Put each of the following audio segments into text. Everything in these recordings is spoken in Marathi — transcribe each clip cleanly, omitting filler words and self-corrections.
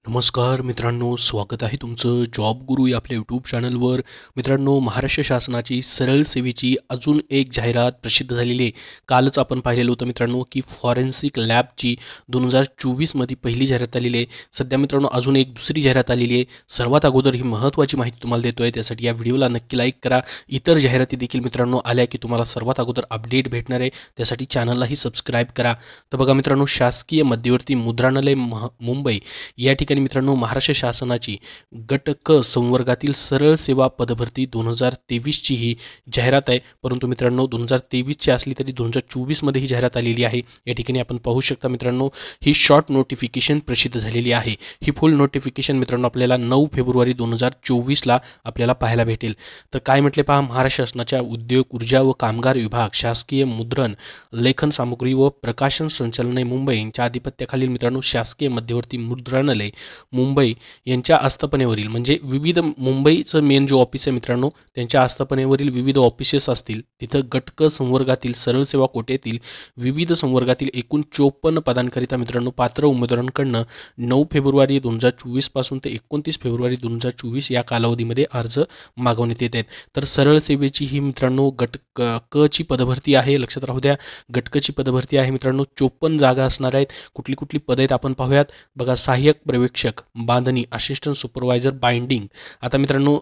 नमस्कार मित्रांनो, स्वागत आहे तुमचं जॉब गुरु या आपल्या यूट्यूब चॅनलवर. मित्रांनो, महाराष्ट्र शासनाची सरळ सेवेची अजून एक जाहिरात प्रसिद्ध झालेली आहे. कालच आपण पाहिलेलं होतं मित्रांनो की फॉरेन्सिक लॅबची 2024मध्ये पहिली जाहिरात आलेली आहे. सध्या मित्रांनो अजून एक दुसरी जाहिरात आलेली आहे. सर्वात अगोदर ही महत्त्वाची माहिती तुम्हाला देतो आहे, त्यासाठी या व्हिडिओला नक्की लाईक करा. इतर जाहिराती देखील मित्रांनो आल्या की तुम्हाला सर्वात अगोदर अपडेट भेटणार आहे, त्यासाठी चॅनललाही सबस्क्राईब करा. तर बघा मित्रांनो, शासकीय मध्यवर्ती मुद्रणालय मुंबई या ठिकाणी मित्रांनो महाराष्ट्र शासनाची गट क संवर्गातील सरळ सेवा पदभरती 2023ची ही जाहिरात आहे. परंतु मित्रांनो 2023ची असली तरी 2024मध्ये ही जाहिरात आलेली आहे. या ठिकाणी आपण पाहू शकता मित्रांनो, ही शॉर्ट नोटिफिकेशन प्रसिद्ध झालेली आहे. ही फुल नोटिफिकेशन मित्रांनो आपल्याला 9 फेब्रुवारी 2024ला आपल्याला पाहायला भेटेल. तर काय म्हटले पहा, महाराष्ट्र शासनाच्या उद्योग, ऊर्जा व कामगार विभाग, शासकीय मुद्रण, लेखन सामुग्री व प्रकाशन संचालनालय मुंबई यांच्या आधिपत्याखालील मित्रांनो शासकीय मध्यवर्ती मुद्रणालय मुंबई यांच्या आस्थापनेवरील, म्हणजे विविध मुंबईचं मेन जो ऑफिस आहे मित्रांनो, त्यांच्या आस्थापनेवरील विविध ऑफिसेस असतील तिथं गट क संवर्गातील सरळ सेवा कोट्यातील विविध संवर्गातील एकूण 54 पदांकरिता मित्रांनो पात्र उमेदवारांकडनं 9 फेब्रुवारी 2024 पासून ते 29 फेब्रुवारी 2024 या कालावधीमध्ये अर्ज मागवण्यात येत आहेत. तर सरळ सेवेची ही मित्रांनो गट क ची पदभरती आहे. लक्षात राहू द्या, गट क ची पदभरती आहे मित्रांनो. 54 जागा असणार आहेत. कुठली कुठली पदं आहेत आपण पाहूयात. बघा, सहाय्यक पर्यवेक्षक, बांधणी, असिस्टंट सुपरवायझर, बाइंडिंग. आता मित्रांनो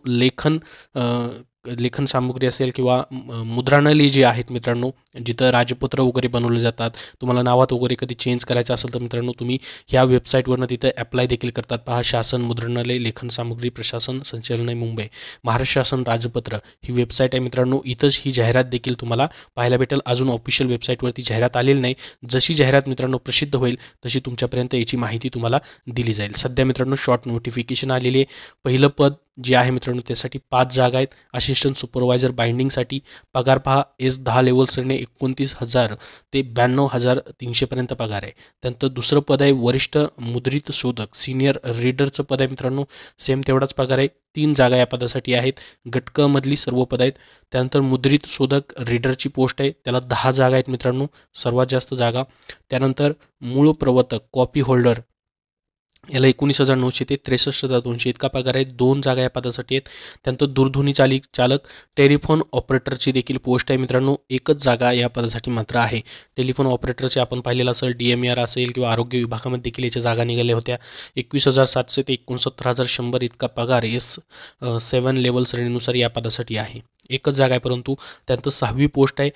लेखन सामुग्री असेल किंवा मुद्रणालय जे आहेत मित्रांनो, जिथं राजपत्र वगैरे बनवले जातात, तुम्हाला नावात वगैरे कधी चेंज करायचं असेल तर मित्रांनो तुम्ही ह्या वेबसाईटवरनं तिथं अप्लाय देखील करतात. पहा, शासन मुद्रणालय, लेखन सामुग्री प्रशासन संचालनालय मुंबई, महाराष्ट्र शासन राजपत्र ही वेबसाईट आहे मित्रांनो. इथंच ही जाहिरात देखील तुम्हाला पाहायला भेटेल. अजून ऑफिशियल वेबसाईटवरती जाहिरात आलेली नाही. जशी जाहिरात मित्रांनो प्रसिद्ध होईल तशी तुमच्यापर्यंत याची माहिती तुम्हाला दिली जाईल. सध्या मित्रांनो शॉर्ट नोटिफिकेशन आलेली आहे. पहिलं पद जे आहे मित्रांनो त्यासाठी 5 जागा आहेत. असिस्टंट सुपरवायझर बाइंडिंगसाठी पगार पहा, S10 लेवल श्रेणी 29,000 ते 92,300 पर्यंत पगार आहे. त्यानंतर दुसरं पद आहे वरिष्ठ मुद्रित शोधक, सिनियर रीडरचं पद आहे मित्रांनो, सेम तेवढाच पगार आहे. 3 जागा या पदासाठी आहेत. गट क मधली सर्व पद आहेत. त्यानंतर मुद्रित शोधक रीडरची पोस्ट आहे, त्याला 10 जागा आहेत मित्रांनो, सर्वात जास्त जागा. त्यानंतर मूळ प्रवर्तक, कॉपी होल्डर, याला 19,900 ते 63,200 इतका पगार आहे. 2 जागा या पदासाठी आहेत. त्यानंतर दूरध्वनी चालक, टेलिफोन ऑपरेटरची देखील पोस्ट आहे मित्रांनो, एकच जागा या पदासाठी मात्र आहे. टेलिफोन ऑपरेटरचे आपण पाहिलेलं असेल, DMER असेल किंवा आरोग्य विभागामध्ये देखील याच्या जागा निघाल्या होत्या. 21,700 ते 69,100 इतका पगार S7 लेवल श्रेणीनुसार या पदासाठी आहे. एकच जागा आहे. परंतु त्यानंतर 6वी पोस्ट आहे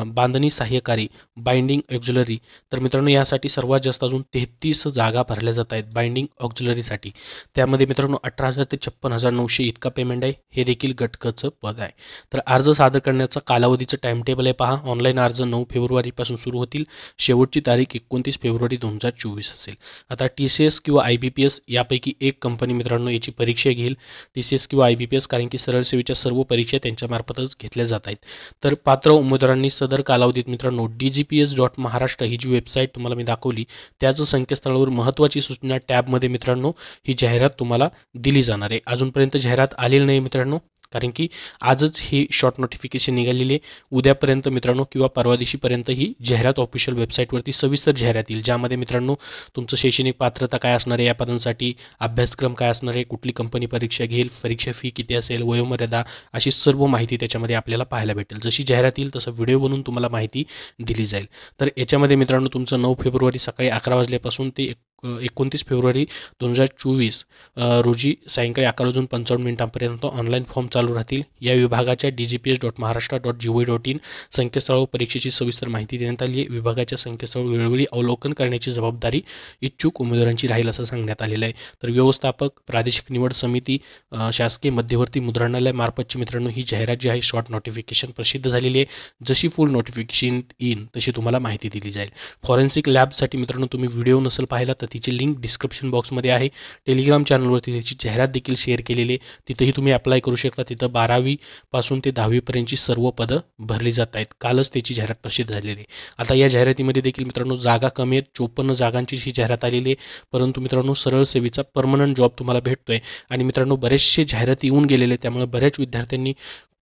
बांधणी सहाय्यकारी, बाइंडिंग ऑक्झिलरी. तर मित्रांनो यासाठी सर्वात जास्त अजून 33 जागा भरल्या जात आहेत बाइंडिंग ऑक्झिलरीसाठी. त्यामध्ये मित्रांनो 18,000 ते 56,900 इतका पेमेंट आहे. हे देखील गट क चं पद आहे. तर अर्ज सादर करण्याचा कालावधीचं टाइम टेबल आहे पहा. ऑनलाईन अर्ज 9 फेब्रुवारीपासून सुरू होतील. शेवटची तारीख 29 फेब्रुवारी 2024 असेल. आता TCS किंवा IBPS यापैकी एक कंपनी मित्रांनो याची परीक्षा घेईल. TCS किंवा IBPS, कारण की सरळ सेवेच्या सर्व परीक्षा त्यांच्यामार्फतच घेतल्या जात आहेत. तर पात्र उमेदवारांनी सदर कालावधीत मित्रांनो dgps.महाराष्ट्र ही जी वेबसाईट तुम्हाला मी दाखवली त्याचं संकेतस्थळावर महत्त्वाची सूचना टॅबमध्ये मित्रांनो ही जाहिरात तुम्हाला दिली जाणार आहे. अजूनपर्यंत जाहिरात आलेली नाही मित्रांनो, कारण की आजच ही शॉर्ट नोटिफिकेशन निघालेली आहे. उद्यापर्यंत मित्रांनो किंवा परवा दिवशीपर्यंत ही जाहिरात ऑफिशियल वेबसाईटवरती सविस्तर जाहिरात येईल, ज्यामध्ये मित्रांनो तुमचं शैक्षणिक पात्रता काय असणार आहे, या पदांसाठी अभ्यासक्रम काय असणार आहे, कुठली कंपनी परीक्षा घेईल, परीक्षा फी किती असेल, वयोमर्यादा, अशी सर्व माहिती त्याच्यामध्ये आपल्याला पाहायला भेटेल. जशी जाहिरात येईल तसं व्हिडिओ बनवून तुम्हाला माहिती दिली जाईल. तर याच्यामध्ये मित्रांनो तुमचं 9 फेब्रुवारी सकाळी 11 वाजल्यापासून ते 29 फेब्रुवारी 2024 रोजी सायंकाळी 11:55 ऑनलाईन फॉर्म चालू राहतील. या विभागाच्या dgps.maharashtra.gov.in संकेतस्थळावर परीक्षेची सविस्तर माहिती देण्यात आली आहे. विभागाच्या संकेतस्थळावर वेळोवेळी अवलोकन करण्याची जबाबदारी इच्छुक उमेदवारांची राहील असं सांगण्यात आलेलं आहे. तर व्यवस्थापक, प्रादेशिक निवड समिती, शासकीय मध्यवर्ती मुद्रणालय मार्फतची मित्रांनो ही जाहिरात जी आहे शॉर्ट नोटिफिकेशन प्रसिद्ध झालेली आहे. जशी फुल नोटिफिकेशन येईल तशी तुम्हाला माहिती दिली जाईल. फॉरेन्सिक लॅबसाठी मित्रांनो तुम्ही व्हिडिओ नसेल पाहिला तर तिची लिंक डिस्क्रिप्शन बॉक्समध्ये आहे. टेलिग्राम चॅनलवरती त्याची जाहिरात देखील शेअर केलेली आहे, तिथंही तुम्ही अप्लाय करू शकता. तिथं 12वी पासून ते 10वी पर्यंतची सर्व पदं भरली जात आहेत. कालच त्याची जाहिरात प्रसिद्ध झालेली आहे. आता या जाहिरातीमध्ये देखील मित्रांनो जागा कमी आहेत. 54 जागांची ही जाहिरात आलेली आहे. परंतु मित्रांनो सरळ सेवेचा परमनंट जॉब तुम्हाला भेटतोय. आणि मित्रांनो बरेचसे जाहिराती येऊन गेलेले, त्यामुळे बऱ्याच विद्यार्थ्यांनी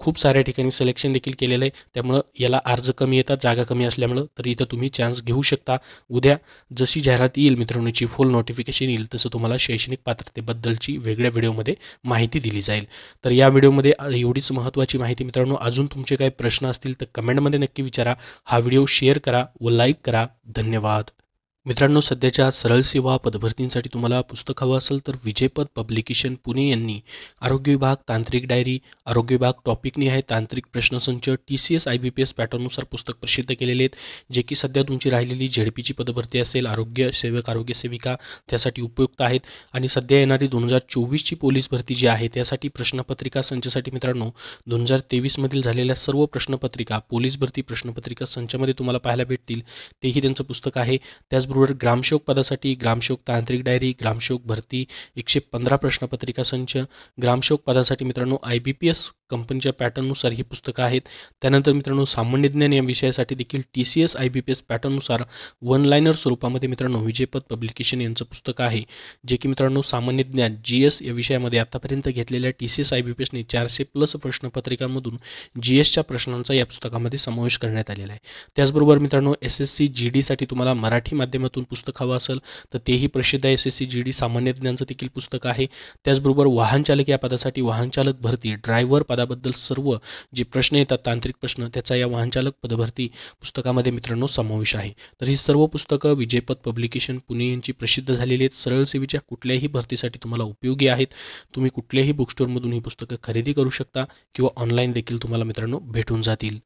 खूप साऱ्या ठिकाणी सिलेक्शन देखील केलेलं आहे, त्यामुळं याला अर्ज कमी येतात, जागा कमी असल्यामुळं. तर इथं तुम्ही चान्स घेऊ शकता. उद्या जशी जाहिरात येईल मित्रांनो, फुल नोटिफिकेशन येईल, तसं तुम्हाला शैक्षणिक पात्रतेबद्दलची वेगळ्या व्हिडिओमध्ये माहिती दिली जाईल. तर या व्हिडिओमध्ये एवढीच महत्त्वाची माहिती मित्रांनो. अजून तुमचे काही प्रश्न असतील तर कमेंटमध्ये नक्की विचारा. हा व्हिडिओ शेअर करा व लाईक करा. धन्यवाद. मित्रांनो, सध्याच्या सरळ सेवा पदभरतींसाठी तुम्हाला पुस्तक हवं असेल तर विजयपथ पब्लिकेशन पुणे यांनी आरोग्य विभाग तांत्रिक डायरी, आरोग्य विभाग टॉपिकनिहाय तांत्रिक प्रश्नसंच, TCS IBPS पॅटर्ननुसार पुस्तक प्रसिद्ध केलेले आहेत, जे की सध्या तुमची राहिलेली झेडपीची पदभरती असेल, आरोग्य सेवक, आरोग्य सेविका, त्यासाठी उपयुक्त आहेत. आणि सध्या येणारी 2024ची पोलीस भरती जी आहे त्यासाठी प्रश्नपत्रिका संचसाठी मित्रांनो 2023मधील झालेल्या सर्व प्रश्नपत्रिका पोलीस भरती प्रश्नपत्रिका संचामध्ये तुम्हाला पाहायला भेटतील. तेही त्यांचं पुस्तक आहे. त्याचबरोबर ग्रामसेवक पदासाठी ग्रामसेवक तांत्रिक डायरी, ग्रामसेवक भरती 115 प्रश्नपत्रिका संच, ग्रामसेवक पदासाठी मित्रांनो IBPS कंपनीच्या पॅटर्ननुसार ही पुस्तकं आहेत. त्यानंतर मित्रांनो सामान्य ज्ञान या विषयासाठी देखील TCS IBPS पॅटर्ननुसार वन लाईनर स्वरूपामध्ये मित्रांनो विजयपथ पब्लिकेशन यांचं पुस्तक आहे, जे की मित्रांनो सामान्य ज्ञान GS या विषयामध्ये आतापर्यंत घेतलेल्या TCS IBPSने 400+ प्रश्नपत्रिकांमधून GSच्या प्रश्नांचा या पुस्तकामध्ये समावेश करण्यात आलेला आहे. त्याचबरोबर मित्रांनो SSC GD साठी तुम्हाला मराठी माध्यमातून पुस्तक हवं असेल तर तेही प्रसिद्ध आहे. SSC GD सामान्य ज्ञानचं देखील पुस्तक आहे. त्याचबरोबर वाहन चालक या पदासाठी वाहन चालक भरती ड्रायव्हर पदाबद्दल सर्व जे प्रश्न येतात तांत्रिक प्रश्न त्याचा या वाहन चालक पदभरती पुस्तकामध्ये मित्रांनो समावेश आहे. तर ही सर्व पुस्तकं विजयपथ पब्लिकेशन पुणे यांची प्रसिद्ध झालेली आहेत. सरळ सेवेच्या कुठल्याही भरतीसाठी तुम्हाला उपयोगी आहेत. तुम्ही कुठल्याही बुक स्टोअरमधून ही पुस्तकं खरेदी करू शकता किंवा ऑनलाईन देखील तुम्हाला मित्रांनो भेटून जातील.